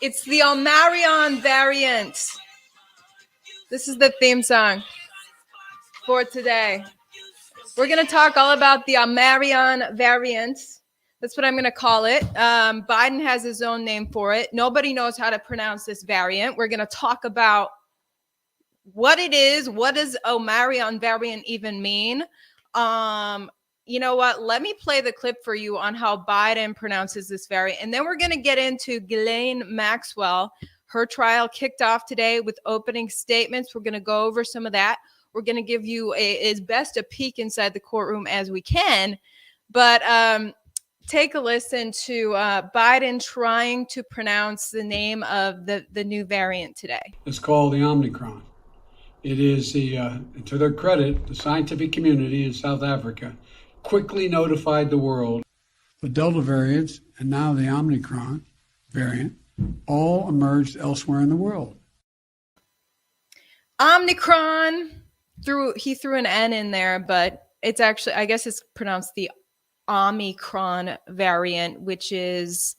It's the Omicron variant. This is the theme song for today. We're going to talk all about the Omicron variant. That's what I'm going to call it. Biden has his own name for it. Nobody knows how to pronounce this variant. We're going to talk about what it is. What does Omicron variant even mean? You know what? Let me play the clip for you on how Biden pronounces this variant. And then we're going to get into Ghislaine Maxwell. Her trial kicked off today with opening statements. We're going to go over some of that. We're going to give you as best a peek inside the courtroom as we can. But take a listen to Biden trying to pronounce the name of the new variant today. It's called the Omicron. It is to their credit, the scientific community in South Africa quickly notified the world. The Delta variants and now the Omicron variant all emerged elsewhere in the world. Omicron, he threw an N in there, but it's actually, I guess it's pronounced the Omicron variant, which is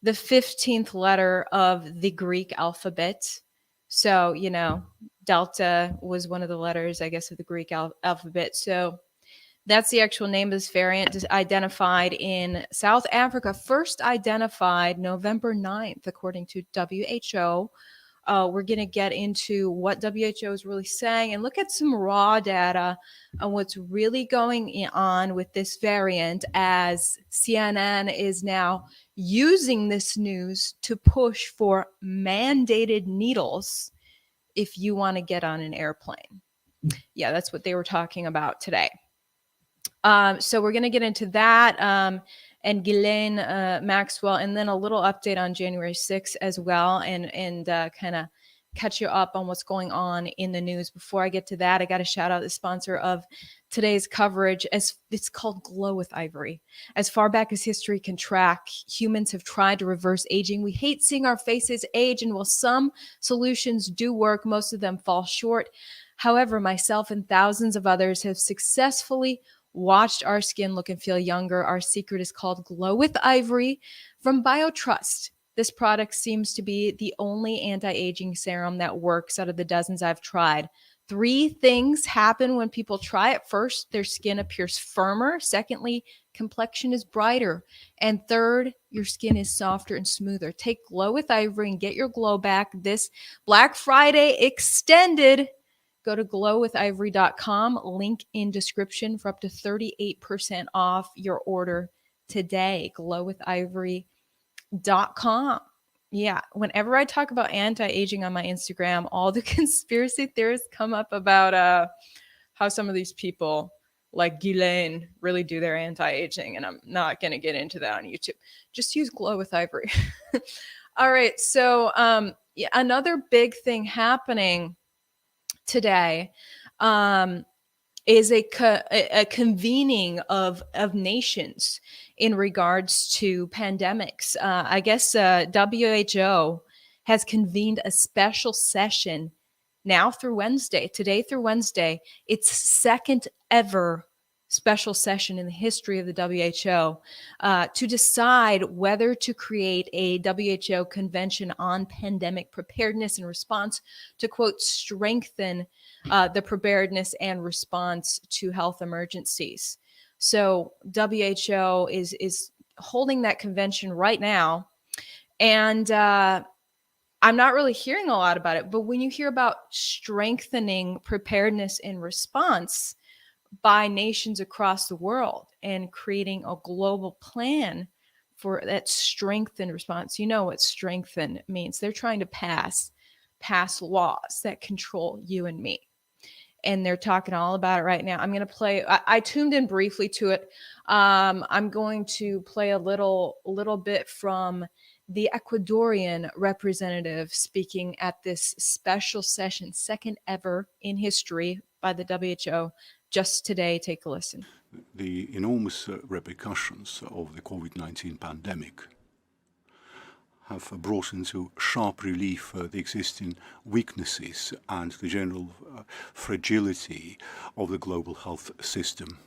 the 15th letter of the Greek alphabet. So, you know, Delta was one of the letters, I guess, of the Greek alphabet. So that's the actual name of this variant, identified in South Africa, first identified November 9th, according to WHO. We're going to get into what WHO is really saying and look at some raw data on what's really going on with this variant, as CNN is now using this news to push for mandated needles if you want to get on an airplane. Yeah, that's what they were talking about today. So we're going to get into that and Ghislaine Maxwell, and then a little update on January 6th as well, and kind of catch you up on what's going on in the news. Before I get to that, I got to shout out the sponsor of today's coverage. As it's called Glow with Ivory. As far back as history can track, humans have tried to reverse aging. We hate seeing our faces age, and while some solutions do work, most of them fall short. However, myself and thousands of others have successfully watched our skin look and feel younger. Our secret is called Glow with Ivory from BioTrust. This product seems to be the only anti-aging serum that works out of the dozens I've tried. 3 things happen when people try it. First, their skin appears firmer. Secondly, complexion is brighter. And third, your skin is softer and smoother. Take Glow with Ivory and get your glow back this Black Friday extended. Go to glowwithivory.com, link in description for up to 38% off your order today. glowwithivory.com. Yeah, whenever I talk about anti-aging on my Instagram, all the conspiracy theorists come up about how some of these people like Ghislaine really do their anti-aging, and I'm not going to get into that on YouTube. Just use Glow with Ivory. All right, so another big thing happening today is a convening of nations in regards to pandemics. I guess WHO has convened a special session now through Wednesday, today through Wednesday. Its second ever special session in the history of the WHO to decide whether to create a WHO convention on pandemic preparedness and response to, quote, strengthen the preparedness and response to health emergencies. So WHO is holding that convention right now. And I'm not really hearing a lot about it, but when you hear about strengthening preparedness and response by nations across the world and creating a global plan for that strengthened response, you know what strengthen means. They're trying to pass laws that control you and me. And they're talking all about it right now. I'm going to play, I tuned in briefly to it. I'm going to play a little bit from the Ecuadorian representative speaking at this special session, second ever in history by the WHO, just today. Take a listen. The enormous repercussions of the COVID-19 pandemic have brought into sharp relief the existing weaknesses and the general fragility of the global health system,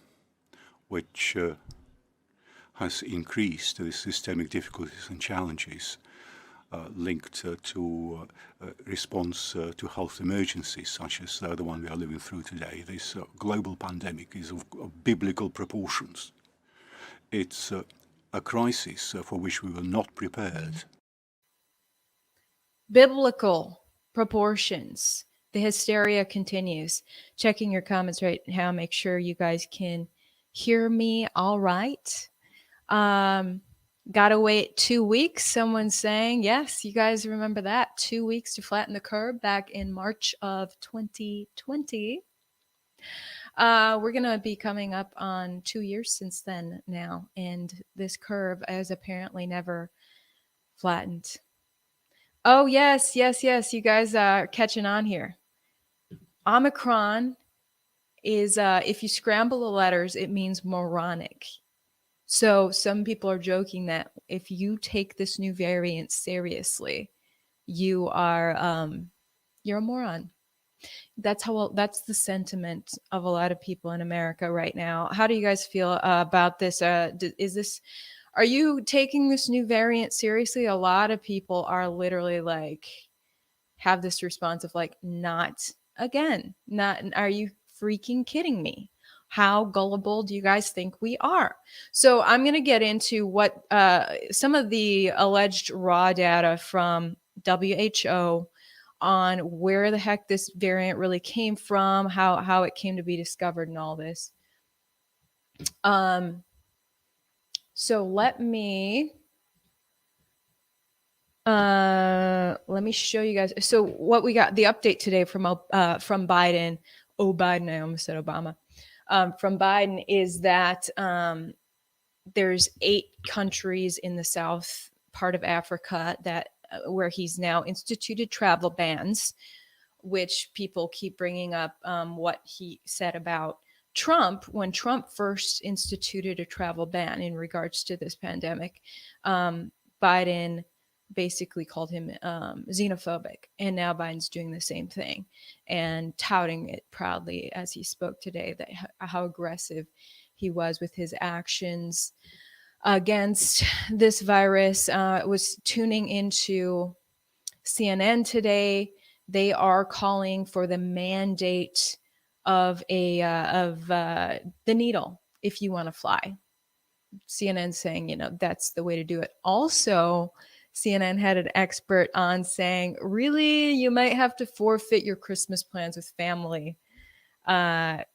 which has increased the systemic difficulties and challenges linked to response to health emergencies such as the one we are living through today. This global pandemic is of biblical proportions. It's a crisis for which we were not prepared. Biblical proportions. The hysteria continues. Checking your comments right now. Make sure you guys can hear me all right. Gotta wait 2 weeks. Someone's saying, yes, you guys remember that. 2 weeks to flatten the curve back in March of 2020. We're going to be coming up on 2 years since then now. And this curve has apparently never flattened. Oh, yes. You guys are catching on here. Omicron is, if you scramble the letters, it means moronic. So some people are joking that if you take this new variant seriously, you are, you're a moron. That's the sentiment of a lot of people in America right now. How do you guys feel about this? Are you taking this new variant seriously? A lot of people are literally like, have this response of like, not again. Not, are you freaking kidding me? How gullible do you guys think we are? So I'm going to get into what some of the alleged raw data from WHO on where the heck this variant really came from, how it came to be discovered and all this. So let me show you guys. So what we got, the update today from Biden. Oh, Biden, I almost said Obama. From Biden is that there's 8 countries in the south part of Africa that where he's now instituted travel bans, which people keep bringing up what he said about Trump when Trump first instituted a travel ban in regards to this pandemic. Biden basically called him xenophobic, and now Biden's doing the same thing and touting it proudly as he spoke today, that how aggressive he was with his actions against this virus. Was tuning into CNN today. They are calling for the mandate of the needle if you want to fly. CNN saying, that's the way to do it. Also, CNN had an expert on saying, really, you might have to forfeit your Christmas plans with family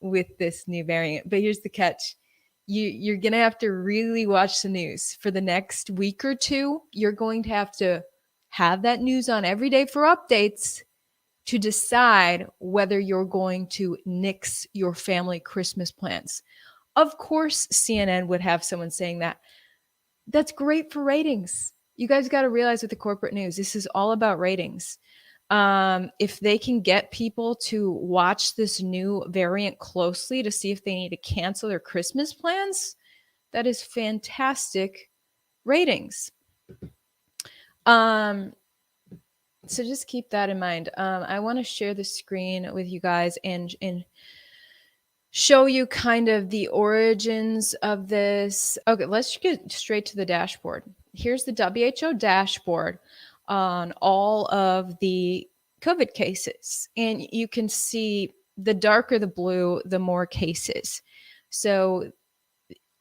with this new variant. But here's the catch. You're going to have to really watch the news for the next week or two. You're going to have that news on every day for updates to decide whether you're going to nix your family Christmas plans. Of course, CNN would have someone saying that. That's great for ratings. You guys got to realize with the corporate news, this is all about ratings. If they can get people to watch this new variant closely to see if they need to cancel their Christmas plans, that is fantastic ratings. So just keep that in mind. I want to share the screen with you guys and show you kind of the origins of this. Okay, let's get straight to the dashboard. Here's the WHO dashboard on all of the COVID cases. And you can see the darker the blue, the more cases. So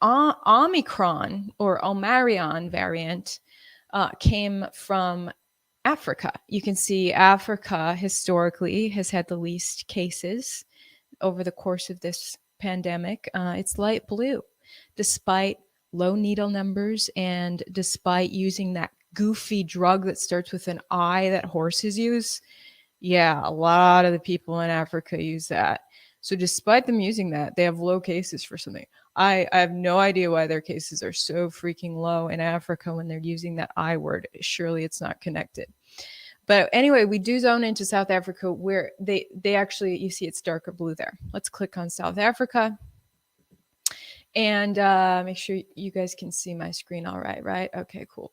Omicron or Omicron variant came from Africa. You can see Africa historically has had the least cases over the course of this pandemic. It's light blue, despite low needle numbers and despite using that goofy drug that starts with an I that horses use. Yeah, a lot of the people in Africa use that. So despite them using that, they have low cases for something. I have no idea why their cases are so freaking low in Africa when they're using that I word. Surely it's not connected. But anyway, we do zone into South Africa where they actually, you see it's darker blue there. Let's click on South Africa. And make sure you guys can see my screen all right? Okay, cool.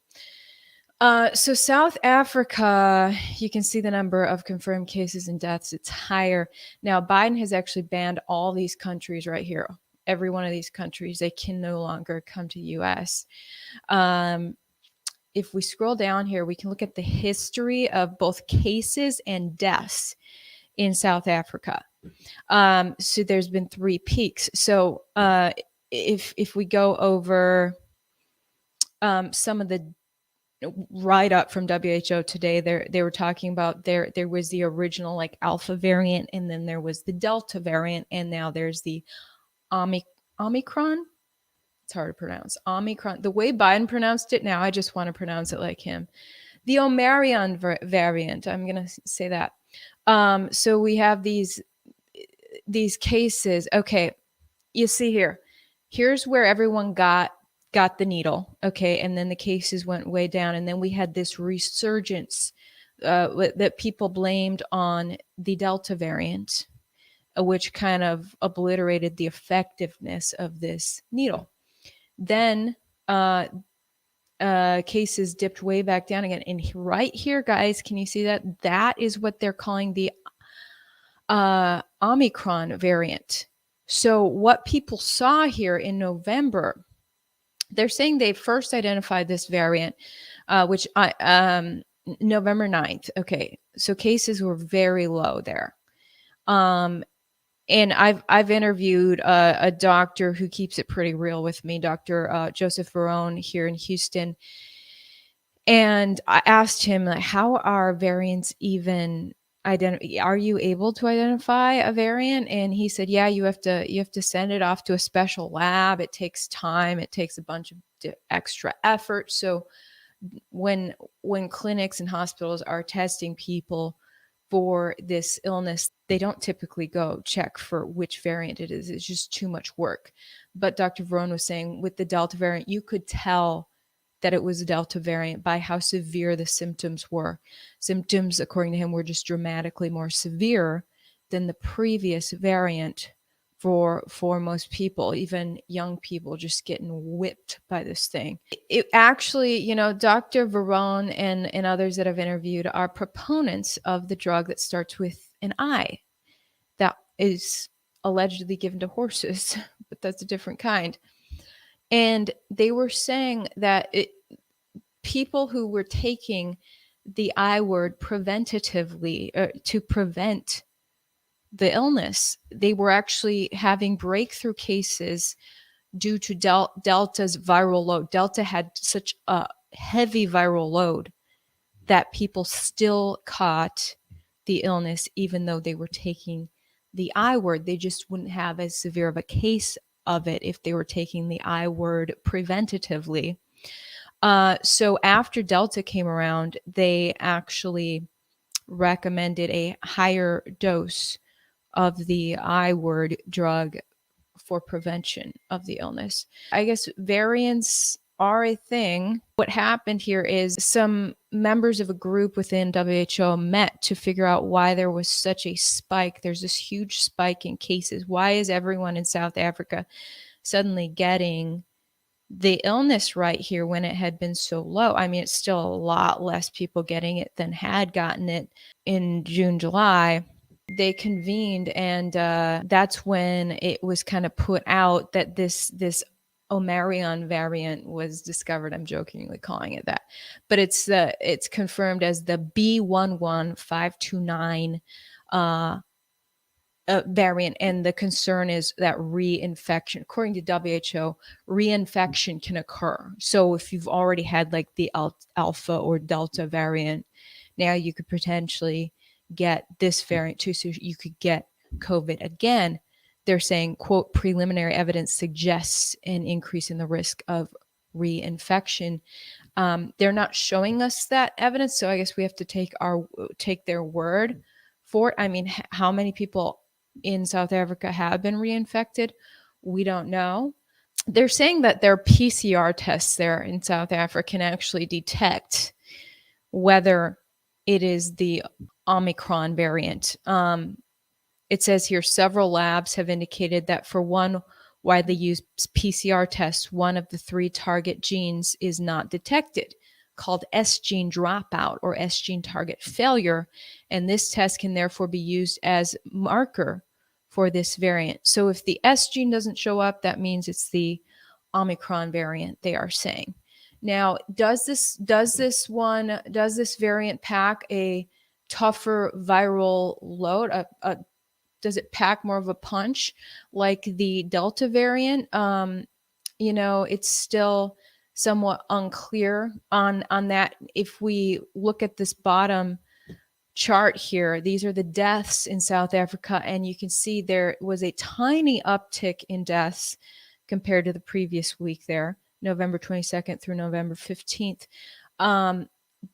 So South Africa, you can see the number of confirmed cases and deaths. It's higher. Now, Biden has actually banned all these countries right here. Every one of these countries, they can no longer come to the U.S. if we scroll down here, we can look at the history of both cases and deaths in South Africa. So there's been 3 peaks. So if we go over some of the write up from WHO today, they were talking about there was the original like Alpha variant, and then there was the Delta variant, and now there's the Omicron. It's hard to pronounce. Omicron. The way Biden pronounced it now, I just want to pronounce it like him. The Omicron variant. I'm going to say that. So we have these cases. Okay, you see here. Here's where everyone got the needle. Okay, and then the cases went way down, and then we had this resurgence that people blamed on the Delta variant, which kind of obliterated the effectiveness of this needle. Then cases dipped way back down again. And right here, guys, can you see that? That is what they're calling the Omicron variant. So what people saw here in November, they're saying they first identified this variant, which November 9th. Okay, so cases were very low there. And I've interviewed a doctor who keeps it pretty real with me, Dr. Joseph Verone here in Houston. And I asked him, like, how are variants even are you able to identify a variant? And he said, yeah, you have to send it off to a special lab. It takes time. It takes a bunch of extra effort. So when clinics and hospitals are testing people for this illness, they don't typically go check for which variant it is. It's just too much work. But Dr. Verone was saying with the Delta variant, you could tell that it was a Delta variant by how severe the symptoms were. Symptoms, according to him, were just dramatically more severe than the previous variant for most people, even young people just getting whipped by this thing. It actually, Dr. Verone and others that I've interviewed are proponents of the drug that starts with an I that is allegedly given to horses, but that's a different kind. And they were saying that people who were taking the I word preventatively to prevent the illness, they were actually having breakthrough cases due to Delta's viral load. Delta had such a heavy viral load that people still caught the illness even though they were taking the I word. They just wouldn't have as severe of a case of it if they were taking the I word preventatively. So after Delta came around, they actually recommended a higher dose of the I word drug for prevention of the illness. I guess variants are a thing. What happened here is some members of a group within WHO met to figure out why there was such a spike. There's this huge spike in cases. Why is everyone in South Africa suddenly getting the illness right here when it had been so low? I mean, it's still a lot less people getting it than had gotten it in June, July. They convened, and that's when it was kind of put out that this Omicron variant was discovered. I'm jokingly calling it that, but it's confirmed as the B11529 variant, and the concern is that reinfection. According to WHO, reinfection can occur. So if you've already had like the Alpha or Delta variant, now you could potentially get this variant too, so you could get COVID again. They're saying, quote, preliminary evidence suggests an increase in the risk of reinfection. They're not showing us that evidence, so I guess we have to take their word for it. I mean, how many people in South Africa have been reinfected? We don't know. They're saying that their PCR tests there in South Africa can actually detect whether it is the Omicron variant. It says here several labs have indicated that for one widely used PCR test, one of the 3 target genes is not detected, called S gene dropout or S gene target failure. And this test can therefore be used as marker for this variant. So if the S gene doesn't show up, that means it's the Omicron variant, they are saying. Now, does this variant pack a tougher viral load? Does it pack more of a punch like the Delta variant? It's still somewhat unclear on that. If we look at this bottom chart here, these are the deaths in South Africa, and you can see there was a tiny uptick in deaths compared to the previous week there, November 22nd through November 15th.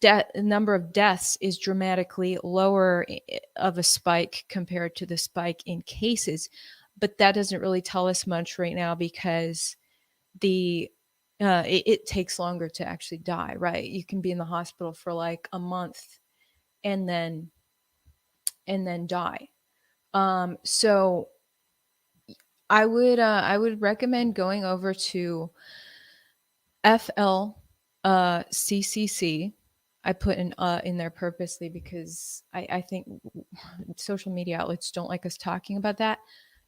The number of deaths is dramatically lower of a spike compared to the spike in cases, but that doesn't really tell us much right now because it takes longer to actually die, right? You can be in the hospital for like a month and then die. So I would recommend going over to FLCCC. I put an in there purposely because I think social media outlets don't like us talking about that.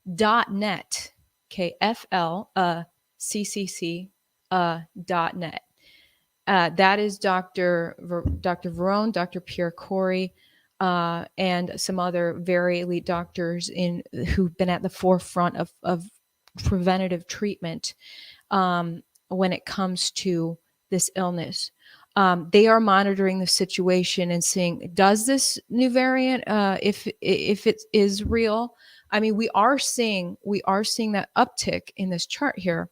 .net. Okay, FLCCC .net. That is Dr. Verone, Dr. Pierre Corey, and some other very elite doctors who've been at the forefront of preventative treatment when it comes to this illness. They are monitoring the situation and seeing, does this new variant, if it is real? I mean, we are seeing that uptick in this chart here,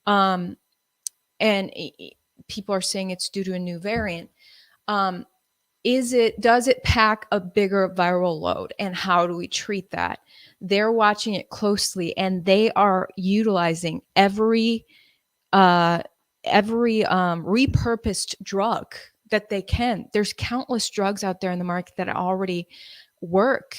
and people are saying it's due to a new variant. Does it pack a bigger viral load, and how do we treat that? They're watching it closely, and they are utilizing every repurposed drug that they can. There's countless drugs out there in the market that already work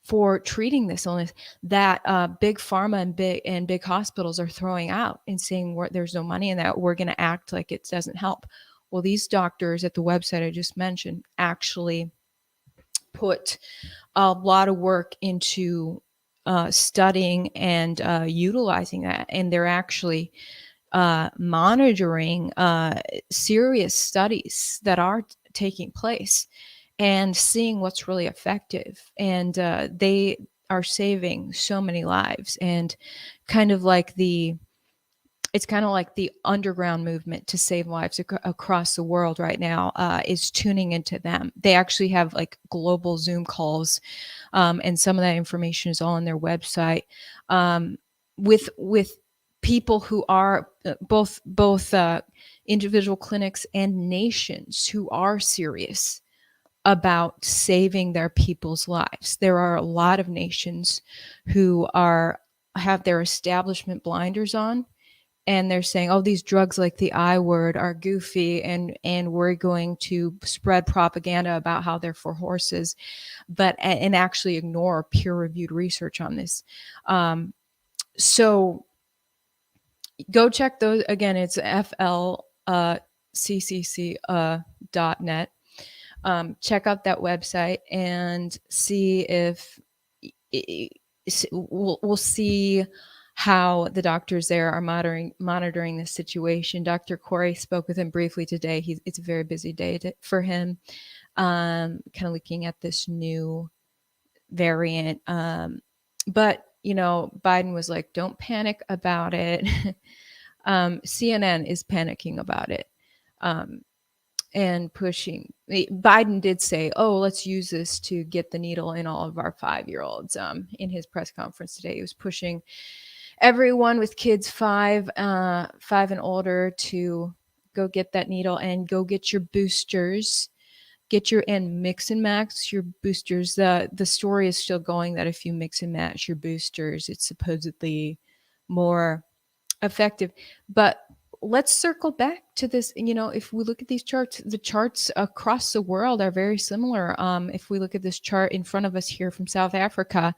for treating this illness that big pharma and big hospitals are throwing out and saying there's no money in that. We're going to act like it doesn't help. Well, these doctors at the website I just mentioned actually put a lot of work into studying and utilizing that, and they're actually monitoring serious studies that are taking place and seeing what's really effective. And they are saving so many lives, and it's kind of like the underground movement to save lives across the world right now is tuning into them. They actually have like global Zoom calls, and some of that information is all on their website, with people who are both individual clinics and nations who are serious about saving their people's lives. There are a lot of nations who have their establishment blinders on, and they're saying, oh, these drugs like the I word are goofy, and we're going to spread propaganda about how they're for horses, and actually ignore peer-reviewed research on this. So go check those. Again, it's FLCCC.net. Check out that website and see if we'll see how the doctors there are monitoring the situation. Dr. Corey spoke with him briefly today. It's a very busy day for him, kind of looking at this new variant. But, Biden was like, don't panic about it. CNN is panicking about it. And pushing. Biden did say, oh, let's use this to get the needle in all of our 5-year-olds. In his press conference today, he was pushing everyone with kids 5 and older to go get that needle and go get your boosters. And mix and match your boosters. The story is still going that if you mix and match your boosters, it's supposedly more effective. But let's circle back to this. If we look at these charts, the charts across the world are very similar. If we look at this chart in front of us here from South Africa,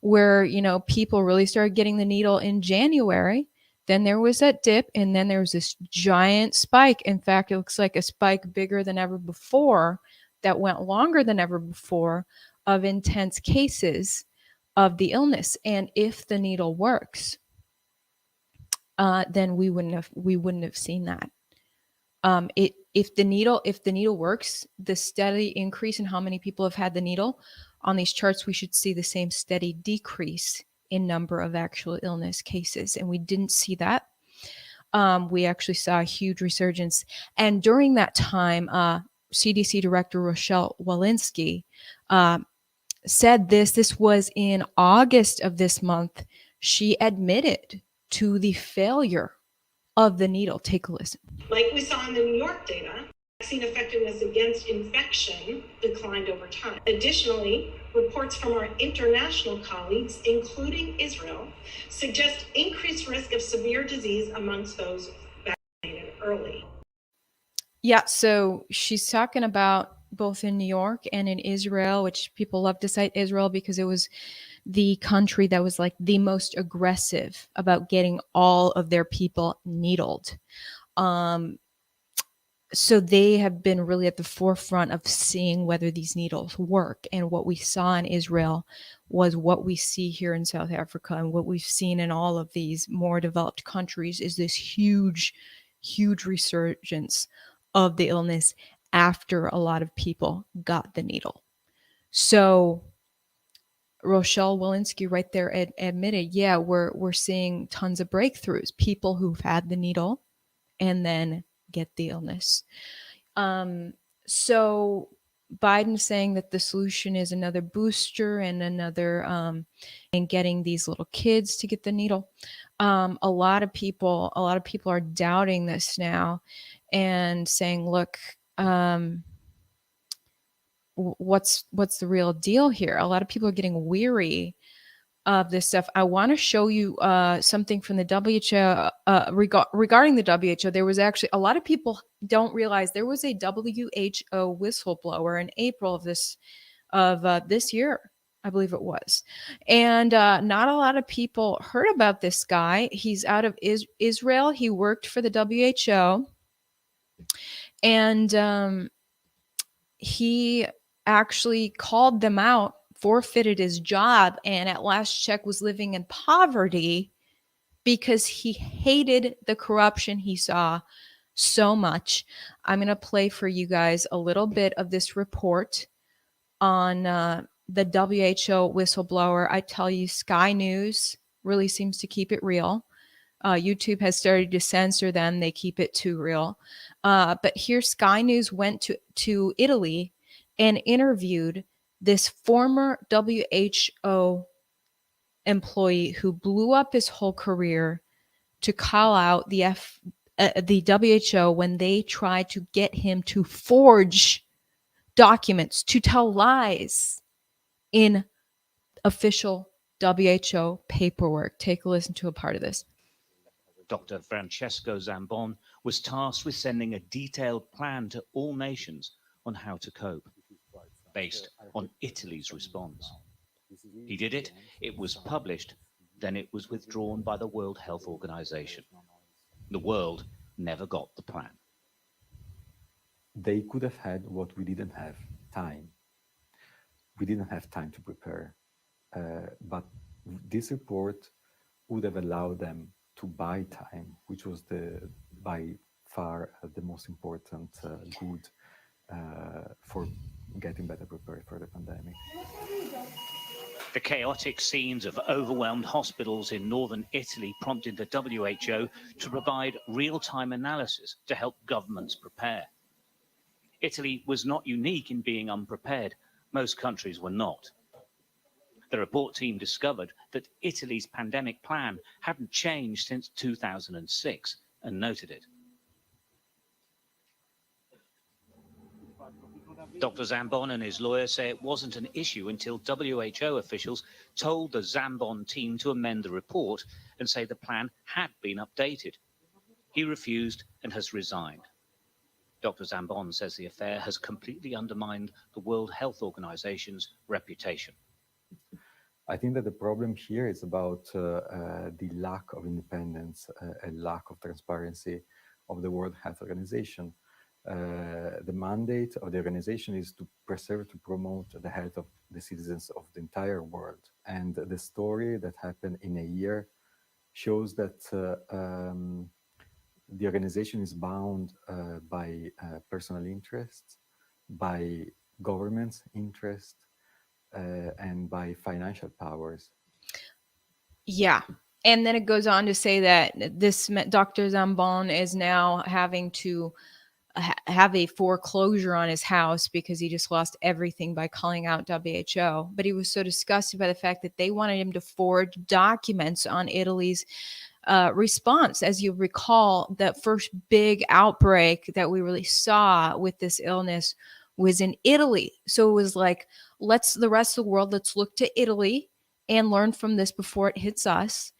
where, people really started getting the needle in January, then there was that dip, and then there was this giant spike. In fact, it looks like a spike bigger than ever before that went longer than ever before of intense cases of the illness. And if the needle works, then we wouldn't have seen that. If the needle works, the steady increase in how many people have had the needle on these charts, we should see the same steady decrease in number of actual illness cases, and we didn't see that. We actually saw a huge resurgence, and during that time, CDC Director Rochelle Walensky said this was in August of this month. She admitted to the failure of the needle. Take a listen. Like we saw in the New York data, vaccine effectiveness against infection declined over time. Additionally, reports from our international colleagues, including Israel, suggest increased risk of severe disease amongst those vaccinated early. Yeah, so she's talking about both in New York and in Israel, which people love to cite Israel because it was the country that was like the most aggressive about getting all of their people needled. So they have been really at the forefront of seeing whether these needles work. And what we saw in Israel was what we see here in South Africa, and what we've seen in all of these more developed countries is this huge, huge resurgence of the illness after a lot of people got the needle. So Rochelle Walensky right there admitted, yeah, we're seeing tons of breakthroughs, people who've had the needle and then get the illness. So Biden saying that the solution is another booster and another and getting these little kids to get the needle. A lot of people are doubting this now and saying, look, what's the real deal here? A lot of people are getting weary of this stuff. I want to show you something from the WHO regarding the WHO. There was actually, a lot of people don't realize there was a WHO whistleblower in April of this year, I believe it was, and not a lot of people heard about this guy. He's out of Israel. He worked for the WHO, and he actually called them out, forfeited his job, and at last check was living in poverty because he hated the corruption he saw so much. I'm going to play for you guys a little bit of this report on the WHO whistleblower. I tell you, Sky News really seems to keep it real. YouTube has started to censor them. They keep it too real. But here, Sky News went to Italy and interviewed this former WHO employee who blew up his whole career to call out the WHO when they tried to get him to forge documents, to tell lies in official WHO paperwork. Take a listen to a part of this. Dr. Francesco Zambon was tasked with sending a detailed plan to all nations on how to cope, based on Italy's response. He did it, it was published, then it was withdrawn by the World Health Organization. The world never got the plan. They could have had what we didn't have, time. We didn't have time to prepare. But this report would have allowed them to buy time, which was by far the most important good for getting better prepared for the pandemic. The chaotic scenes of overwhelmed hospitals in northern Italy prompted the WHO to provide real-time analysis to help governments prepare. Italy was not unique in being unprepared. Most countries were not. The report team discovered that Italy's pandemic plan hadn't changed since 2006 and noted it. Dr. Zambon and his lawyer say it wasn't an issue until WHO officials told the Zambon team to amend the report and say the plan had been updated. He refused and has resigned. Dr. Zambon says the affair has completely undermined the World Health Organization's reputation. I think that the problem here is about the lack of independence and lack of transparency of the World Health Organization. The mandate of the organization is to preserve, to promote the health of the citizens of the entire world. And the story that happened in a year shows that the organization is bound by personal interests, by government's interest, and by financial powers. Yeah. And then it goes on to say that this Dr. Zambon is now having to have a foreclosure on his house because he just lost everything by calling out WHO. But he was so disgusted by the fact that they wanted him to forge documents on Italy's response. As you recall, the first big outbreak that we really saw with this illness was in Italy. So it was like, the rest of the world, let's look to Italy and learn from this before it hits us.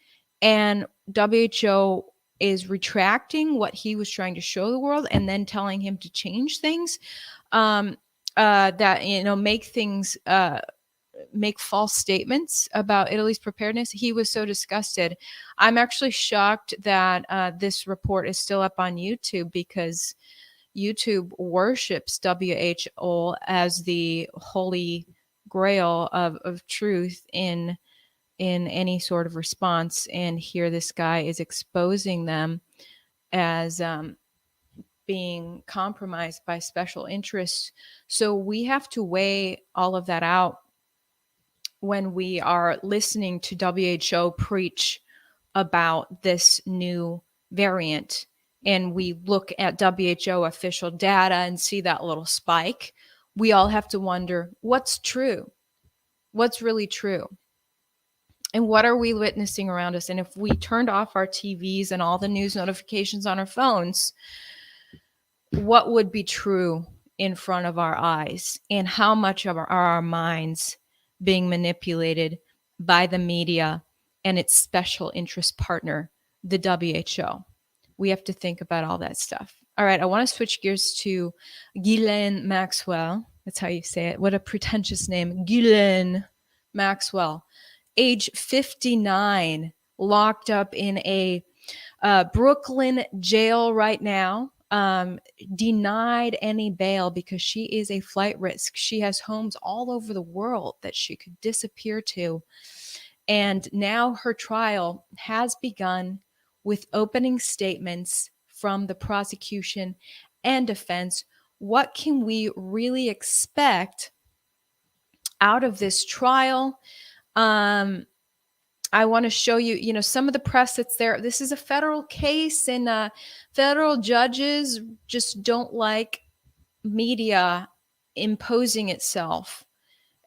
And WHO is retracting what he was trying to show the world and then telling him to change things, that, make false statements about Italy's preparedness. He was so disgusted. I'm actually shocked that this report is still up on YouTube, because YouTube worships WHO as the holy grail of truth in any sort of response. And here this guy is exposing them as being compromised by special interests. So we have to weigh all of that out when we are listening to WHO preach about this new variant, and we look at WHO official data and see that little spike. We all have to wonder, what's true? What's really true? And what are we witnessing around us? And if we turned off our TVs and all the news notifications on our phones, what would be true in front of our eyes? And how much of our minds being manipulated by the media and its special interest partner, the WHO? We have to think about all that stuff. All right, I want to switch gears to Ghislaine Maxwell. That's how you say it. What a pretentious name. Ghislaine Maxwell, age 59, locked up in a Brooklyn jail right now. Denied any bail because she is a flight risk. She has homes all over the world that she could disappear to. And now her trial has begun with opening statements from the prosecution and defense. What can we really expect out of this trial? I want to show you, some of the press that's there. This is a federal case, and federal judges just don't like media imposing itself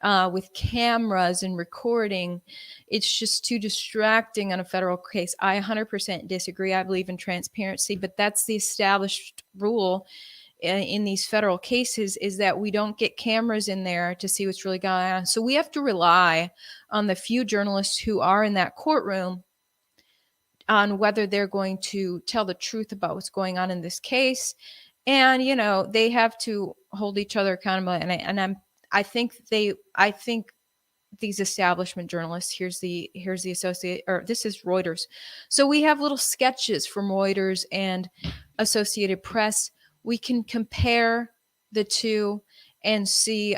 with cameras and recording. It's just too distracting on a federal case. I 100% disagree. I believe in transparency, but that's the established rule in these federal cases, is that we don't get cameras in there to see what's really going on. So we have to rely on the few journalists who are in that courtroom on whether they're going to tell the truth about what's going on in this case. And, they have to hold each other accountable. I think these establishment journalists, here's the Associate, or this is Reuters. So we have little sketches from Reuters and Associated Press. We can compare the two and see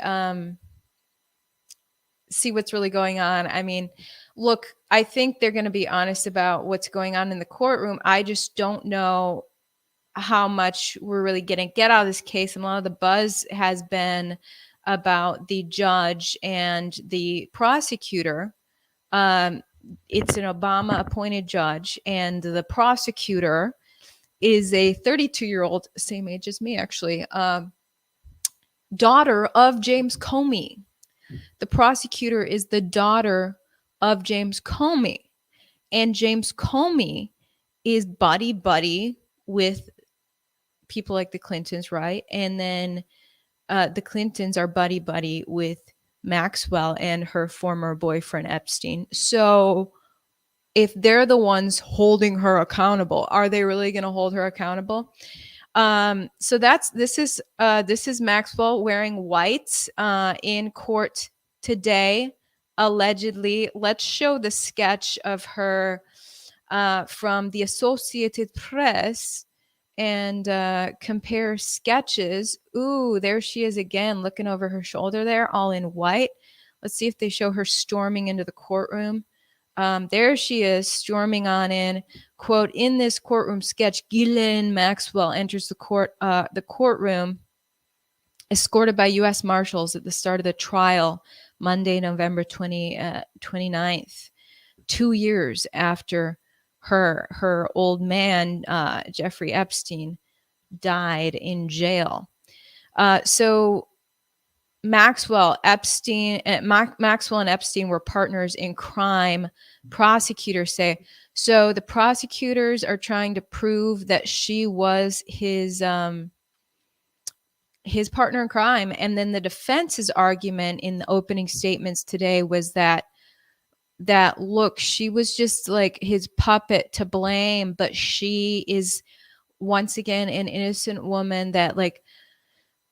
what's really going on. I mean, look, I think they're going to be honest about what's going on in the courtroom. I just don't know how much we're really going to get out of this case. And a lot of the buzz has been about the judge and the prosecutor. It's an Obama-appointed judge, and the prosecutor is a 32-year-old, same age as me, actually, daughter of James Comey. The prosecutor is the daughter of James Comey. And James Comey is buddy with people like the Clintons, right? And then the Clintons are buddy with Maxwell and her former boyfriend Epstein. So if they're the ones holding her accountable, are they really going to hold her accountable? So this is Maxwell wearing white in court today, allegedly. Let's show the sketch of her from the Associated Press and compare sketches. Ooh, there she is again, looking over her shoulder there, all in white. Let's see if they show her storming into the courtroom. There she is, storming on in. Quote, in this courtroom sketch, Ghislaine Maxwell enters the courtroom escorted by U.S. Marshals at the start of the trial, Monday, November 29th, 2 years after her old man, Jeffrey Epstein, died in jail. So Maxwell and Epstein were partners in crime, prosecutors say. So the prosecutors are trying to prove that she was his partner in crime. And then the defense's argument in the opening statements today was that look, she was just like his puppet to blame, but she is once again an innocent woman that, like,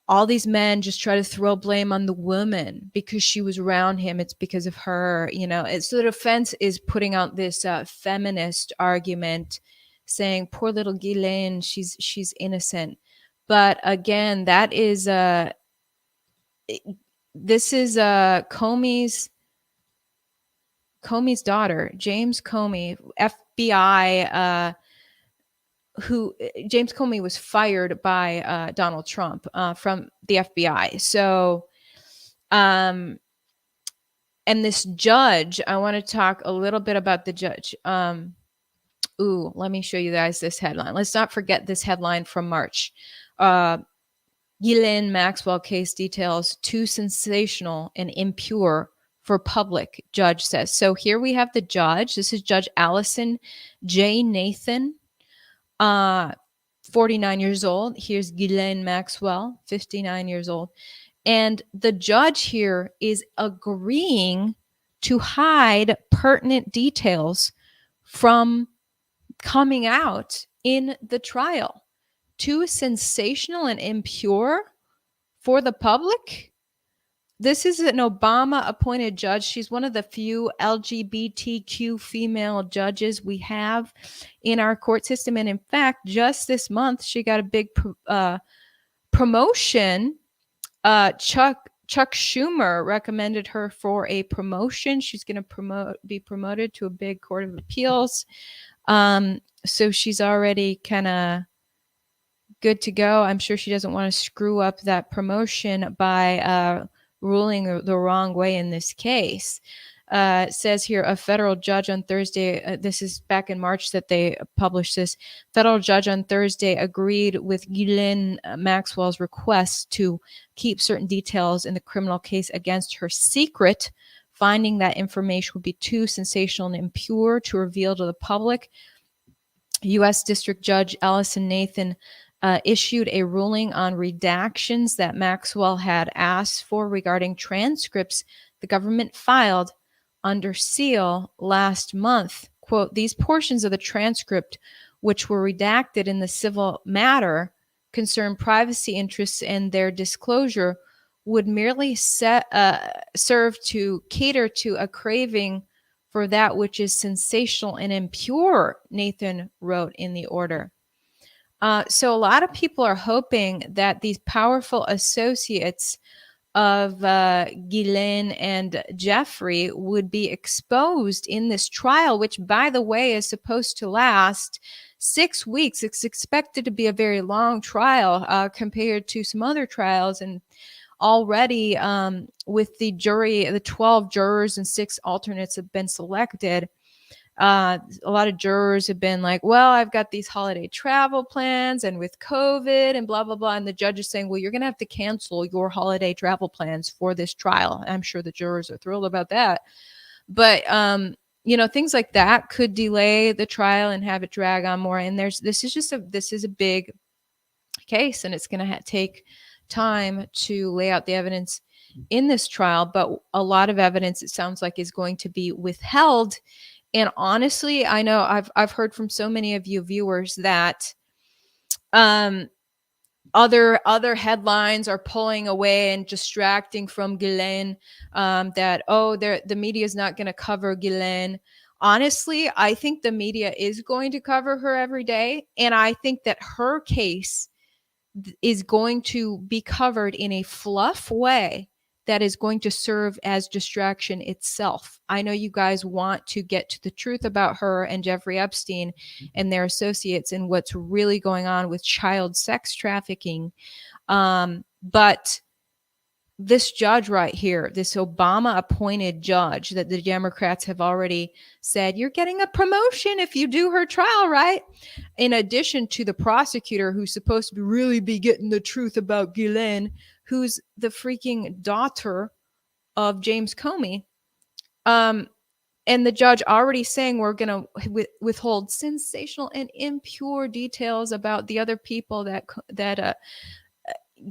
all these men just try to throw blame on the woman because she was around him. It's because of her, So the defense is putting out this feminist argument saying, poor little Ghislaine, she's innocent. But again, that is this is Comey's daughter, James Comey, FBI, who James Comey was fired by Donald Trump from the FBI. So, and this judge, I want to talk a little bit about the judge. Let me show you guys this headline. Let's not forget this headline from March. Ghislaine Maxwell case details too sensational and impure for public, judge says. So here we have the judge. This is Judge Allison J. Nathan. 49 years old. Here's Ghislaine Maxwell, 59 years old. And the judge here is agreeing to hide pertinent details from coming out in the trial. Too sensational and impure for the public? This is an Obama-appointed judge. She's one of the few LGBTQ female judges we have in our court system. And in fact, just this month, she got a big promotion. Chuck Schumer recommended her for a promotion. She's going to be promoted to a big court of appeals. So she's already kind of good to go. I'm sure she doesn't want to screw up that promotion by ruling the wrong way in this case. It says here, a federal judge on Thursday, this is back in March that they published this, federal judge on Thursday agreed with Ghislaine Maxwell's request to keep certain details in the criminal case against her secret, finding that information would be too sensational and impure to reveal to the public. U.S. District Judge Allison Nathan issued a ruling on redactions that Maxwell had asked for regarding transcripts the government filed under seal last month. Quote, these portions of the transcript, which were redacted in the civil matter, concern privacy interests, and their disclosure would merely serve to cater to a craving for that which is sensational and impure, Nathan wrote in the order. So a lot of people are hoping that these powerful associates of Ghislaine and Jeffrey would be exposed in this trial, which, by the way, is supposed to last 6 weeks. It's expected to be a very long trial compared to some other trials. And already with the jury, the 12 jurors and 6 alternates have been selected. A lot of jurors have been like, well, I've got these holiday travel plans and with COVID and blah, blah, blah. And the judge is saying, well, you're going to have to cancel your holiday travel plans for this trial. I'm sure the jurors are thrilled about that. But, things like that could delay the trial and have it drag on more. And this is a big case, and it's going to take time to lay out the evidence in this trial. But a lot of evidence, it sounds like, is going to be withheld. And honestly, I know I've heard from so many of you viewers that other headlines are pulling away and distracting from Ghislaine, that, the media is not going to cover Ghislaine. Honestly, I think the media is going to cover her every day. And I think that her case is going to be covered in a fluff way that is going to serve as distraction itself. I know you guys want to get to the truth about her and Jeffrey Epstein and their associates and what's really going on with child sex trafficking. But this judge right here, this Obama appointed judge that the Democrats have already said, you're getting a promotion if you do her trial, right? In addition to the prosecutor who's supposed to really be getting the truth about Ghislaine, who's the freaking daughter of James Comey. And the judge already saying we're going to withhold sensational and impure details about the other people that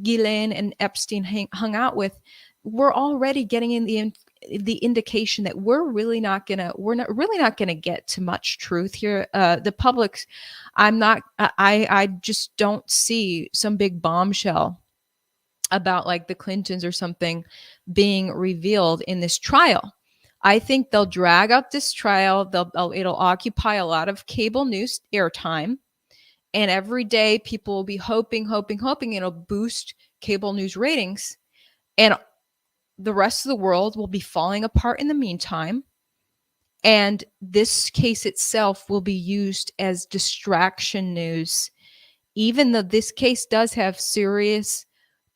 Ghislaine and Epstein hung out with. We're already getting in the indication that we're not really not gonna get to much truth here. The public, I just don't see some big bombshell about like the Clintons or something being revealed in this trial. I think they'll drag out this trial. It'll occupy a lot of cable news airtime. And every day people will be hoping it'll boost cable news ratings. And the rest of the world will be falling apart in the meantime. And this case itself will be used as distraction news, even though this case does have serious,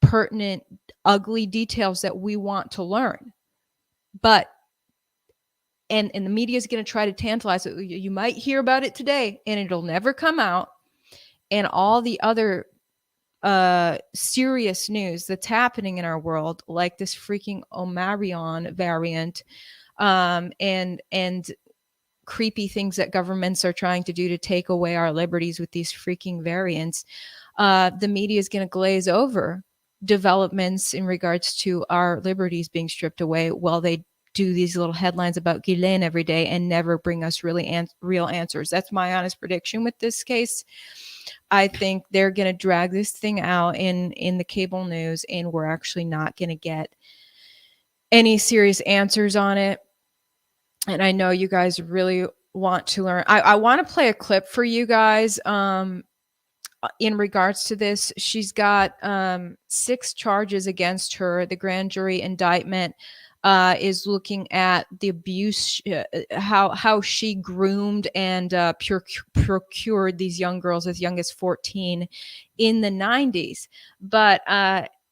pertinent, ugly details that we want to learn. But and the media is going to try to tantalize it. You might hear about it today and it'll never come out. And all the other serious news that's happening in our world, like this freaking Omicron variant, and creepy things that governments are trying to do to take away our liberties with these freaking variants, the media is going to glaze over developments in regards to our liberties being stripped away while they do these little headlines about Ghislaine every day and never bring us really real answers. That's my honest prediction with this case. I think they're going to drag this thing out in the cable news, and we're actually not going to get any serious answers on it. And I know you guys really want to learn. I want to play a clip for you guys in regards to this. She's got 6 charges against her. The grand jury indictment is looking at the abuse, how she groomed and procured these young girls as young as 14 in the 90s. But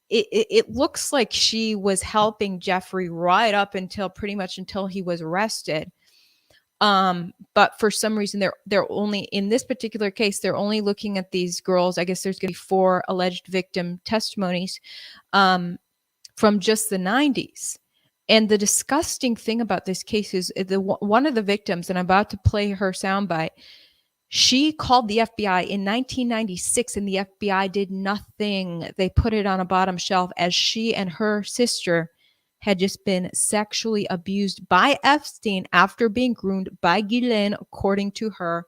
it looks like she was helping Jeffrey right up until pretty much until he was arrested. But for some reason, they're only in this particular case, they're only looking at these girls. I guess there's going to be 4 alleged victim testimonies from just the 90s. And the disgusting thing about this case is one of the victims, and I'm about to play her soundbite, she called the FBI in 1996 and the FBI did nothing. They put it on a bottom shelf as she and her sister had just been sexually abused by Epstein after being groomed by Ghislaine, according to her.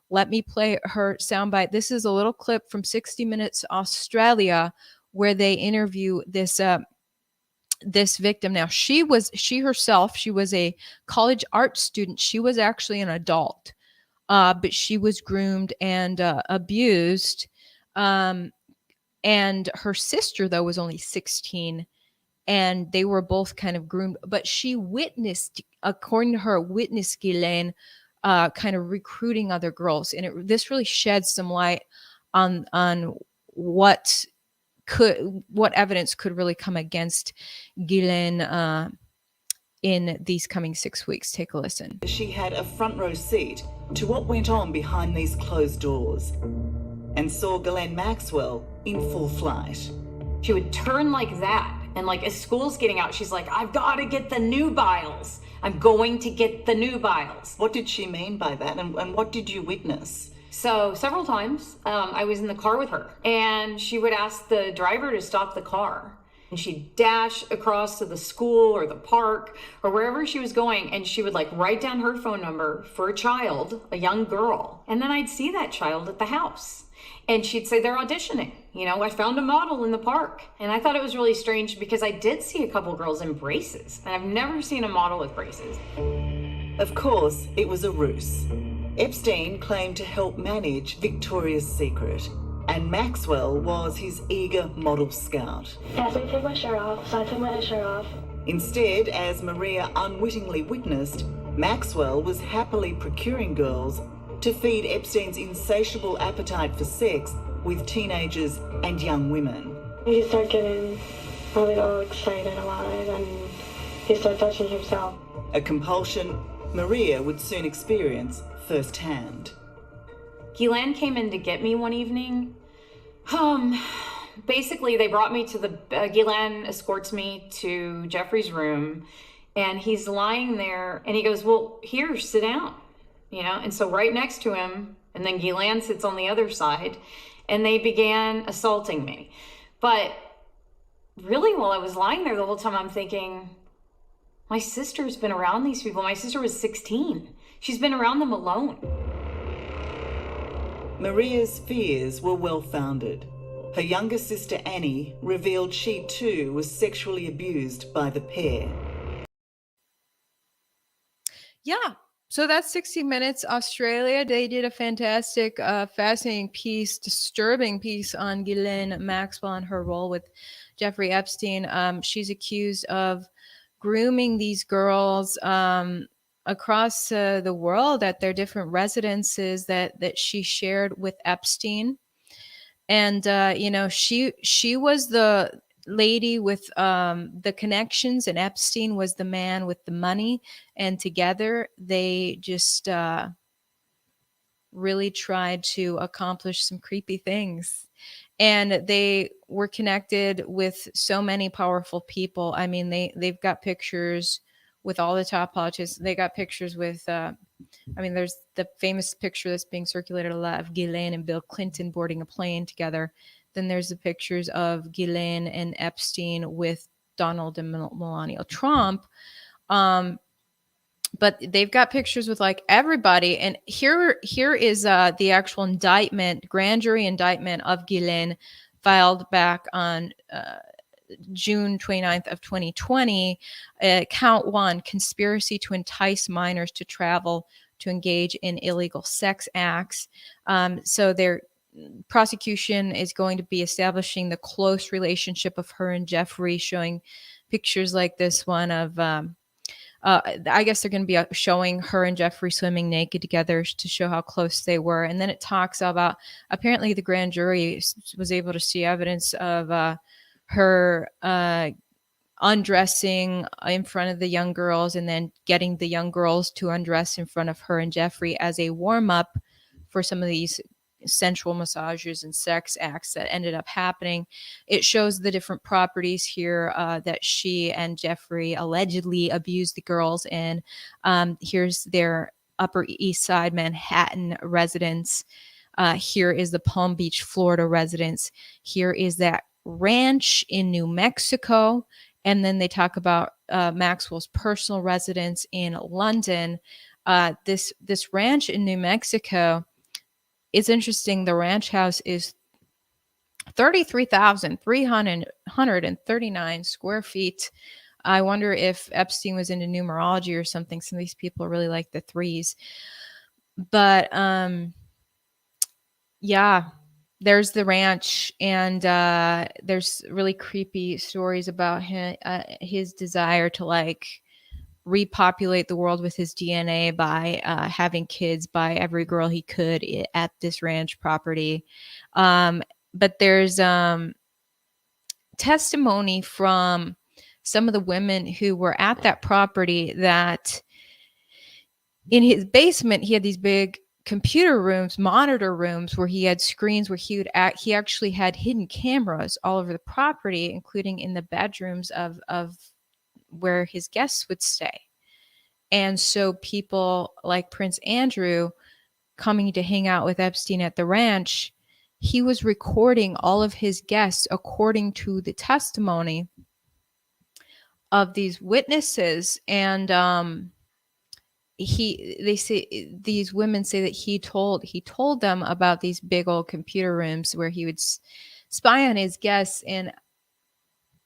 Let me play her soundbite. This is a little clip from 60 Minutes Australia where they interview this victim. Now, she herself was a college art student. She was actually an adult, but she was groomed and abused. And her sister, though, was only 16, and they were both kind of groomed. But she witnessed, according to her, Ghislaine kind of recruiting other girls. And this really sheds some light on what evidence could really come against Ghislaine in these coming 6 weeks. Take a listen. She had a front row seat to what went on behind these closed doors and saw Ghislaine Maxwell in full flight. She would turn like that, and like as school's getting out, she's like, I've got to get the nubiles. I'm going to get the nubiles. What did she mean by that, and what did you witness? So several times I was in the car with her, and she would ask the driver to stop the car, and she'd dash across to the school or the park or wherever she was going, and she would like write down her phone number for a child, a young girl, and then I'd see that child at the house, and she'd say they're auditioning. You know, I found a model in the park. And I thought it was really strange because I did see a couple girls in braces, and I've never seen a model with braces. Of course, it was a ruse. Epstein claimed to help manage Victoria's Secret. and Maxwell was his eager model scout. As I take my shirt off, so I took my shirt off. Instead, as Maria unwittingly witnessed, Maxwell was happily procuring girls to feed Epstein's insatiable appetite for sex with teenagers and young women. He started getting a little excited about it, and he started touching himself. A compulsion Maria would soon experience firsthand. Ghislaine came in to get me one evening. Basically, they brought me to the, Ghislaine escorts me to Jeffrey's room, and he's lying there, and he goes, well, here, sit down, you know? And so right next to him, and then Ghislaine sits on the other side, and they began assaulting me. But really, while I was lying there the whole time, I'm thinking, my sister's been around these people. My sister was 16. She's been around them alone. Maria's fears were well-founded. Her younger sister Annie revealed she too was sexually abused by the pair. Yeah. So that's 60 Minutes Australia. They did a fantastic, fascinating piece, disturbing piece on Ghislaine Maxwell and her role with Jeffrey Epstein. She's accused of grooming these girls across the world at their different residences that she shared with Epstein. And, she was the lady with the connections, and Epstein was the man with the money. And together they just really tried to accomplish some creepy things. And they were connected with so many powerful people. I mean, they've got pictures with all the top politicians. They got pictures with, there's the famous picture that's being circulated a lot of Ghislaine and Bill Clinton boarding a plane together. Then there's the pictures of Ghislaine and Epstein with Donald and Melania Trump. But they've got pictures with like everybody. And here is the actual indictment, grand jury indictment of Ghislaine, filed back on June 29th of 2020. Count 1, conspiracy to entice minors to travel to engage in illegal sex acts. So their prosecution is going to be establishing the close relationship of her and Jeffrey, showing pictures like this one of, I guess they're going to be showing her and Jeffrey swimming naked together to show how close they were. And then it talks about, apparently the grand jury was able to see evidence of her undressing in front of the young girls, and then getting the young girls to undress in front of her and Jeffrey as a warm-up for some of these sensual massages and sex acts that ended up happening. It shows the different properties here that she and Jeffrey allegedly abused the girls in. Here's their Upper East Side Manhattan residence. Here is the Palm Beach, Florida residence. Here is that ranch in New Mexico. And then they talk about Maxwell's personal residence in London. This ranch in New Mexico, it's interesting. The ranch house is 33,339 square feet. I wonder if Epstein was into numerology or something. Some of these people really like the threes. But yeah, there's the ranch, and there's really creepy stories about his desire to like repopulate the world with his DNA by having kids by every girl he could at this ranch property. But there's testimony from some of the women who were at that property that in his basement, he had these big computer rooms, monitor rooms, where he had screens where he actually had hidden cameras all over the property, including in the bedrooms of where his guests would stay. And so people like Prince Andrew coming to hang out with Epstein at the ranch, he was recording all of his guests according to the testimony of these witnesses. And these women say that he told them about these big old computer rooms where he would spy on his guests. And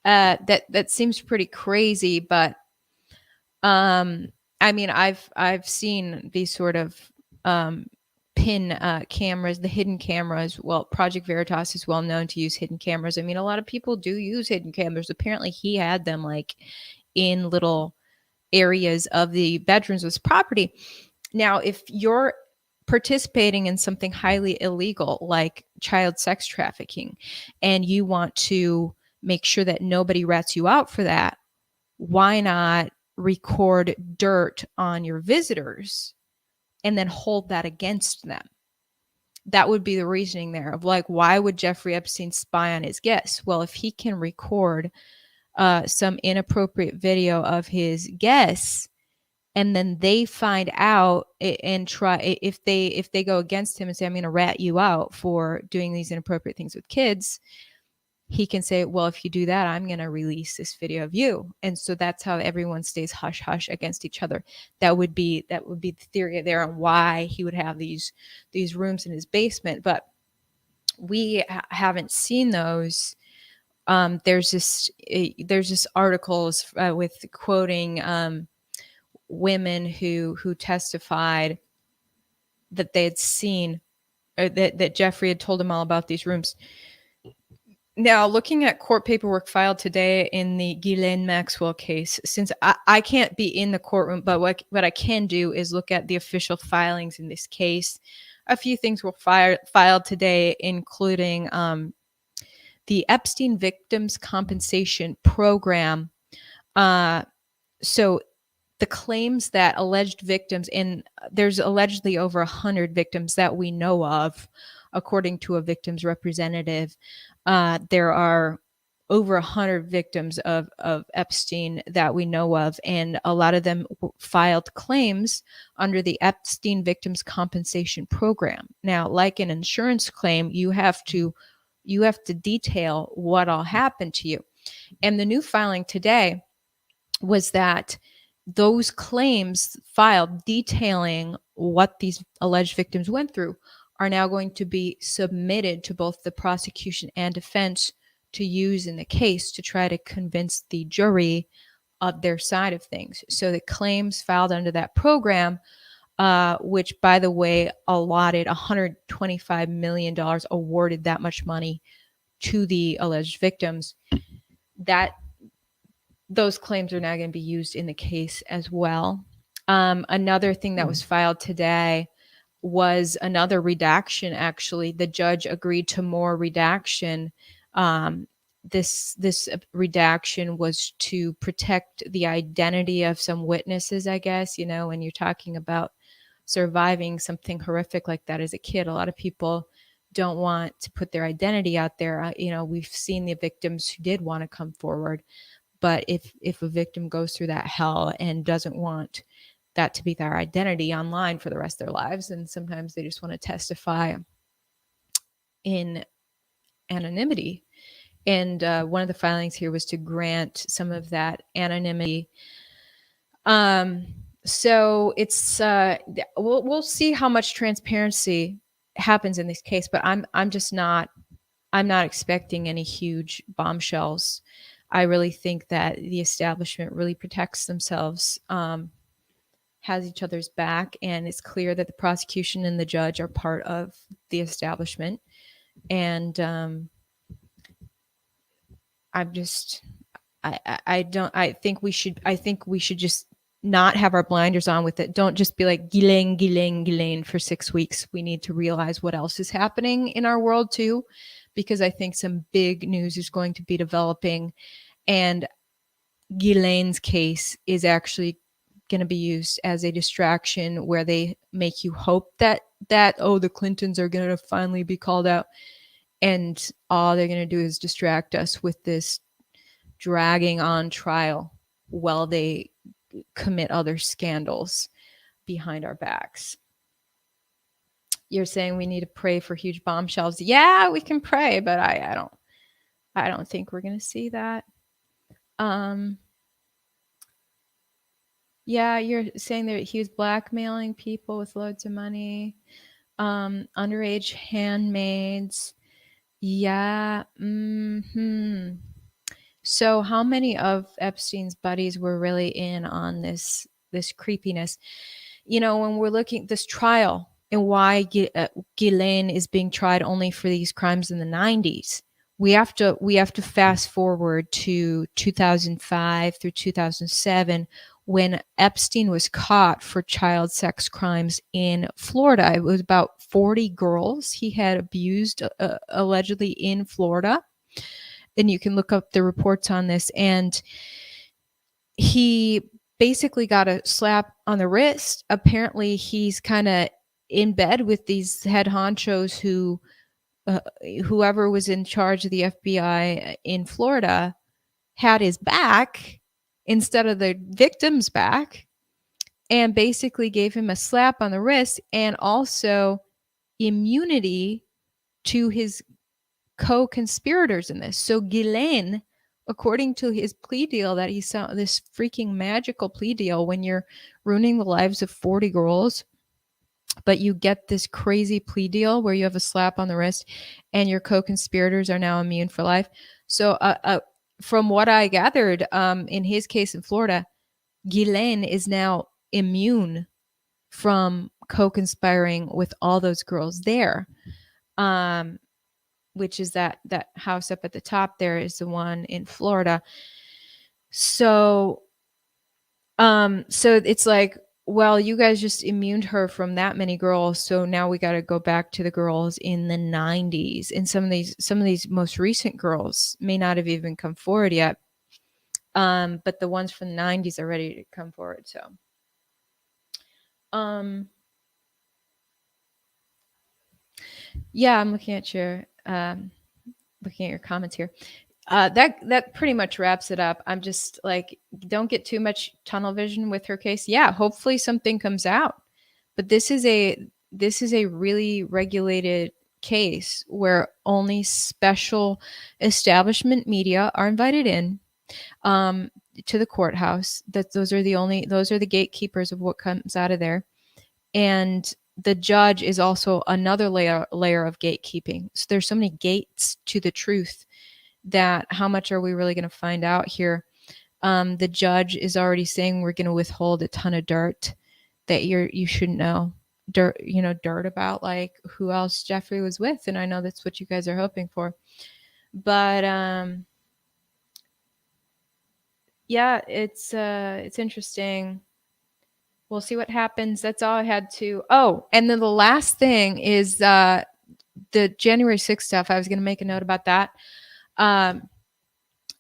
that seems pretty crazy, but I mean, I've seen these sort of pin cameras, the hidden cameras. Well, Project Veritas is well known to use hidden cameras. I mean, a lot of people do use hidden cameras. Apparently, he had them like in little areas of the bedrooms of his property. Now, if you're participating in something highly illegal like child sex trafficking and you want to make sure that nobody rats you out for that, why not record dirt on your visitors and then hold that against them? That would be the reasoning there of like, why would Jeffrey Epstein spy on his guests? Well, if he can record some inappropriate video of his guests, and then they find out and try, if they go against him and say, I'm going to rat you out for doing these inappropriate things with kids, he can say, well, if you do that, I'm going to release this video of you. And so that's how everyone stays hush hush against each other. That would be the theory there on why he would have these rooms in his basement. But we haven't seen those. There's this articles with quoting women who testified that they had seen, or that Jeffrey had told them all about these rooms. Now, looking at court paperwork filed today in the Ghislaine Maxwell case, since I can't be in the courtroom, but what I can do is look at the official filings in this case. A few things were filed today, including the Epstein Victims Compensation Program. So the claims that alleged victims, and there's allegedly over 100 victims that we know of, according to a victim's representative. There are over 100 victims of Epstein that we know of, and a lot of them filed claims under the Epstein Victims Compensation Program. Now, like an insurance claim, you have to detail what all happened to you. And the new filing today was that those claims filed detailing what these alleged victims went through are now going to be submitted to both the prosecution and defense to use in the case to try to convince the jury of their side of things. So the claims filed under that program, which, by the way, allotted $125 million, awarded that much money to the alleged victims, that those claims are now going to be used in the case as well. Another thing that was filed today was another redaction. Actually, the judge agreed to more redaction. This redaction was to protect the identity of some witnesses, I guess. You know, when you're talking about surviving something horrific like that as a kid, a lot of people don't want to put their identity out there. You know, we've seen the victims who did want to come forward. But if a victim goes through that hell and doesn't want that to be their identity online for the rest of their lives, and sometimes they just want to testify in anonymity. And one of the filings here was to grant some of that anonymity. So it's we'll see how much transparency happens in this case, but I'm not expecting any huge bombshells. I really think that the establishment really protects themselves, has each other's back, and it's clear that the prosecution and the judge are part of the establishment. And I think we should just not have our blinders on with it. Don't just be like Ghislaine for 6 weeks. We need to realize what else is happening in our world too, because I think some big news is going to be developing, and Ghislaine's case is actually going to be used as a distraction where they make you hope that the Clintons are going to finally be called out, and all they're going to do is distract us with this dragging on trial while they commit other scandals behind our backs. You're saying we need to pray for huge bombshells. Yeah, we can pray, but I don't think we're going to see that. Yeah, you're saying that he was blackmailing people with loads of money, underage handmaids. Yeah. So how many of Epstein's buddies were really in on this creepiness? You know, when we're looking this trial, and why Ghislaine is being tried only for these crimes in the 90s. We have to fast forward to 2005 through 2007 when Epstein was caught for child sex crimes in Florida. It was about 40 girls he had abused allegedly in Florida. And you can look up the reports on this. And he basically got a slap on the wrist. Apparently, he's kind of in bed with these head honchos who, whoever was in charge of the FBI in Florida, had his back instead of the victim's back, and basically gave him a slap on the wrist and also immunity to his co-conspirators in this. So Ghislaine, according to his plea deal that he saw, this freaking magical plea deal when you're ruining the lives of 40 girls, but you get this crazy plea deal where you have a slap on the wrist and your co-conspirators are now immune for life. So from what I gathered, in his case in Florida, Ghislaine is now immune from co-conspiring with all those girls there. Which is that house up at the top there is the one in Florida. So it's like, well, you guys just immuned her from that many girls, so now we got to go back to the girls in the 90s. And some of these most recent girls may not have even come forward yet. But the ones from the 90s are ready to come forward. So yeah, I'm looking at your comments here. That pretty much wraps it up. I'm just like, don't get too much tunnel vision with her case. Yeah, hopefully something comes out. But this is a really regulated case where only special establishment media are invited in to the courthouse. Those are the gatekeepers of what comes out of there. And the judge is also another layer of gatekeeping. So there's so many gates to the truth that how much are we really going to find out here? The judge is already saying we're going to withhold a ton of dirt that you shouldn't know. Dirt about like who else Jeffrey was with. And I know that's what you guys are hoping for. But yeah, it's interesting. We'll see what happens. That's all I had to. Oh, and then the last thing is the January 6th stuff. I was going to make a note about that.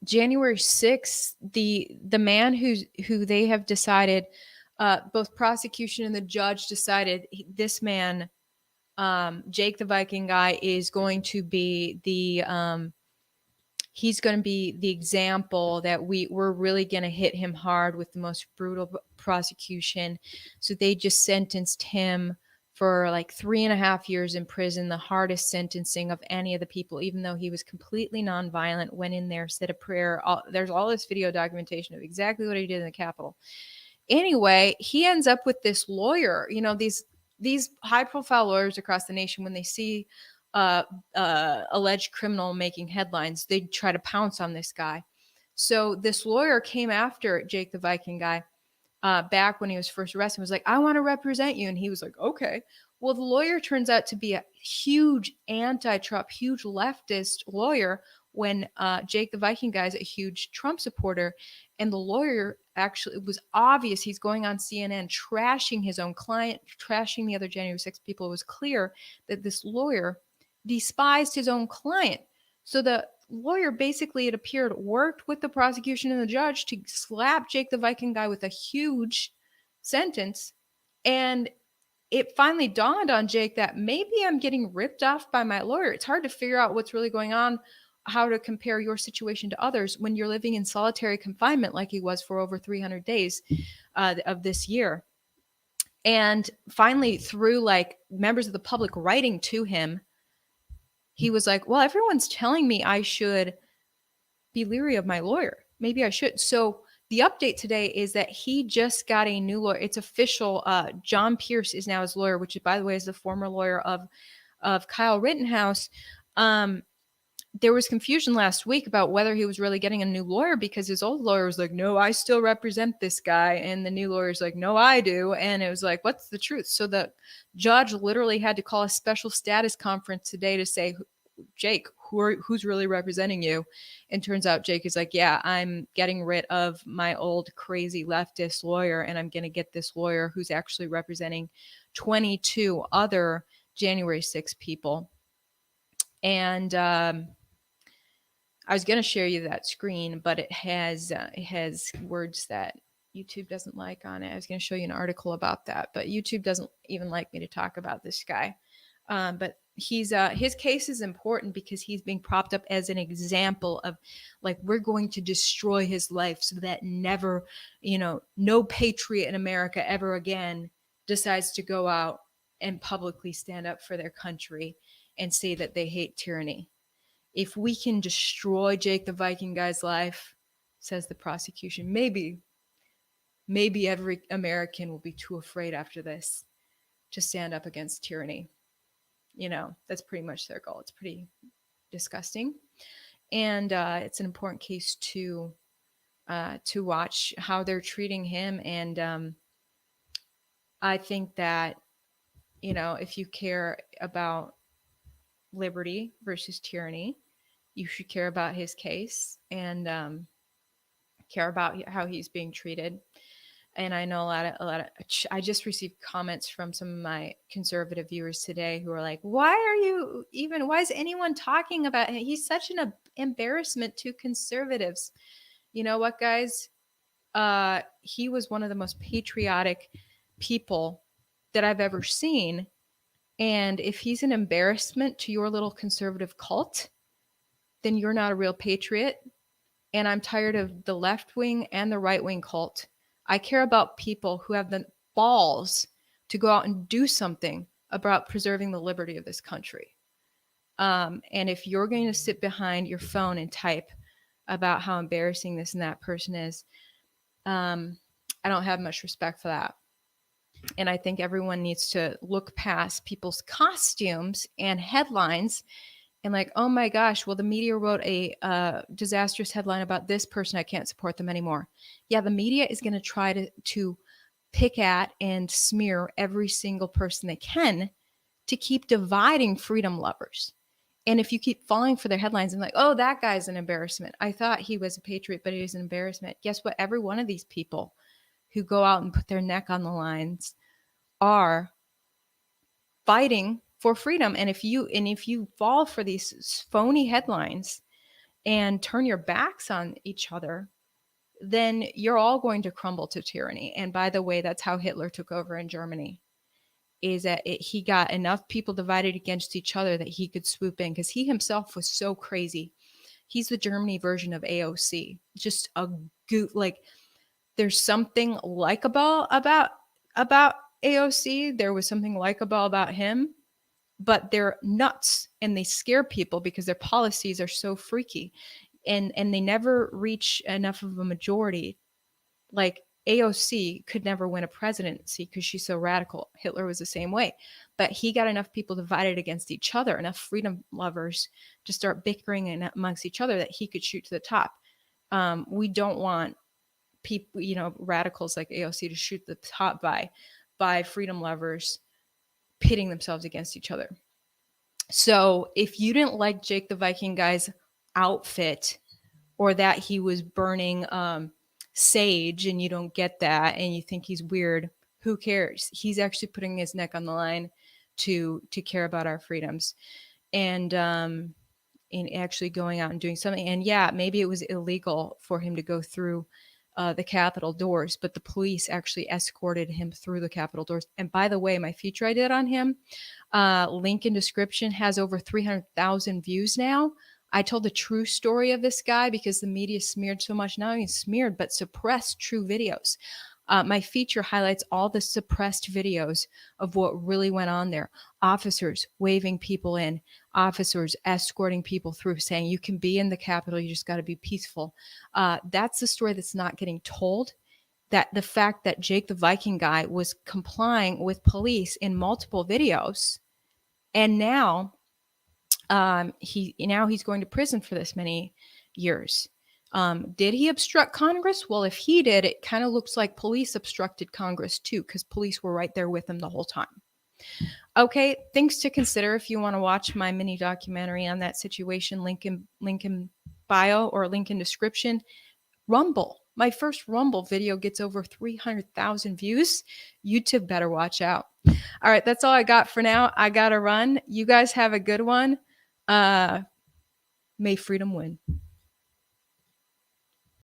January 6th, the man who they have decided, both prosecution and the judge decided this man, Jake the Viking guy, is going to be he's going to be the example that we're really going to hit him hard with the most brutal prosecution. So they just sentenced him for like 3.5 years in prison, the hardest sentencing of any of the people, even though he was completely nonviolent, went in there, said a prayer. There's all this video documentation of exactly what he did in the Capitol. Anyway, he ends up with this lawyer. These high profile lawyers across the nation, when they see alleged criminal making headlines, they try to pounce on this guy. So this lawyer came after Jake the Viking guy back when he was first arrested, was like, I want to represent you. And he was like, okay. Well, the lawyer turns out to be a huge anti-Trump, huge leftist lawyer, when Jake the Viking guy is a huge Trump supporter. And the lawyer, actually, it was obvious, he's going on CNN trashing his own client, trashing the other January 6 people. It was clear that this lawyer despised his own client. So the lawyer, basically, it appeared, worked with the prosecution and the judge to slap Jake the Viking guy with a huge sentence. And it finally dawned on Jake that maybe I'm getting ripped off by my lawyer. It's hard to figure out what's really going on, how to compare your situation to others when you're living in solitary confinement like he was for over 300 days of this year. And finally, through like members of the public writing to him, he was like, well, everyone's telling me I should be leery of my lawyer. Maybe I should. So the update today is that he just got a new lawyer. It's official. John Pierce is now his lawyer, which, by the way, is the former lawyer of Kyle Rittenhouse. there was confusion last week about whether he was really getting a new lawyer, because his old lawyer was like, no, I still represent this guy. And the new lawyer's like, no, I do. And it was like, what's the truth? So the judge literally had to call a special status conference today to say, Jake, who's really representing you? And turns out Jake is like, yeah, I'm getting rid of my old crazy leftist lawyer, and I'm going to get this lawyer who's actually representing 22 other January 6 people. And I was going to share you that screen, but it has words that YouTube doesn't like on it. I was going to show you an article about that, but YouTube doesn't even like me to talk about this guy. But he's his case is important because he's being propped up as an example of, like, we're going to destroy his life so that never, no patriot in America ever again decides to go out and publicly stand up for their country and say that they hate tyranny. If we can destroy Jake the Viking guy's life, says the prosecution, maybe every American will be too afraid after this to stand up against tyranny. That's pretty much their goal. It's pretty disgusting. And it's an important case to watch how they're treating him. And I think that, if you care about liberty versus tyranny, you should care about his case and care about how he's being treated. And I know a lot of, I just received comments from some of my conservative viewers today who are like, why is anyone talking about him? He's such an embarrassment to conservatives. You know what, guys? He was one of the most patriotic people that I've ever seen. And if he's an embarrassment to your little conservative cult, then you're not a real patriot. And I'm tired of the left wing and the right wing cult. I care about people who have the balls to go out and do something about preserving the liberty of this country. And if you're going to sit behind your phone and type about how embarrassing this and that person is, I don't have much respect for that. And I think everyone needs to look past people's costumes and headlines and like, oh my gosh, well, the media wrote a disastrous headline about this person. I can't support them anymore. Yeah, the media is going to try to pick at and smear every single person they can to keep dividing freedom lovers. And if you keep falling for their headlines and like, oh, that guy's an embarrassment. I thought he was a patriot, but he's an embarrassment. Guess what? Every one of these people who go out and put their neck on the lines are fighting for freedom. And if you fall for these phony headlines and turn your backs on each other, then you're all going to crumble to tyranny. And by the way, that's how Hitler took over in Germany, is that he got enough people divided against each other that he could swoop in, because he himself was so crazy. He's the Germany version of AOC. Just a like, there's something likable about AOC. There was something likable about him, but they're nuts and they scare people because their policies are so freaky, and they never reach enough of a majority. Like AOC could never win a presidency because she's so radical. Hitler was the same way, but he got enough people divided against each other, enough freedom lovers to start bickering amongst each other, that he could shoot to the top. We don't want people, radicals like AOC to shoot the top by freedom lovers pitting themselves against each other. So if you didn't like Jake the Viking guy's outfit, or that he was burning sage, and you don't get that and you think he's weird, who cares? He's actually putting his neck on the line to care about our freedoms, and actually going out and doing something. And yeah, maybe it was illegal for him to go through the Capitol doors, but the police actually escorted him through the Capitol doors. And by the way, my feature I did on him, link in description, has over 300,000 views now. I told the true story of this guy because the media smeared so much, not only smeared, but suppressed true videos. My feature highlights all the suppressed videos of what really went on there. Officers waving people in, officers escorting people through, saying you can be in the Capitol, you just got to be peaceful. That's the story that's not getting told. That the fact that Jake the Viking guy was complying with police in multiple videos, and now He's going to prison for this many years. Did he obstruct Congress? Well, if he did, it kind of looks like police obstructed Congress too, because police were right there with him the whole time. Okay, things to consider if you want to watch my mini documentary on that situation. Link in bio or link in description. Rumble. My first Rumble video gets over 300,000 views. YouTube better watch out. All right, that's all I got for now. I got to run. You guys have a good one. May freedom win.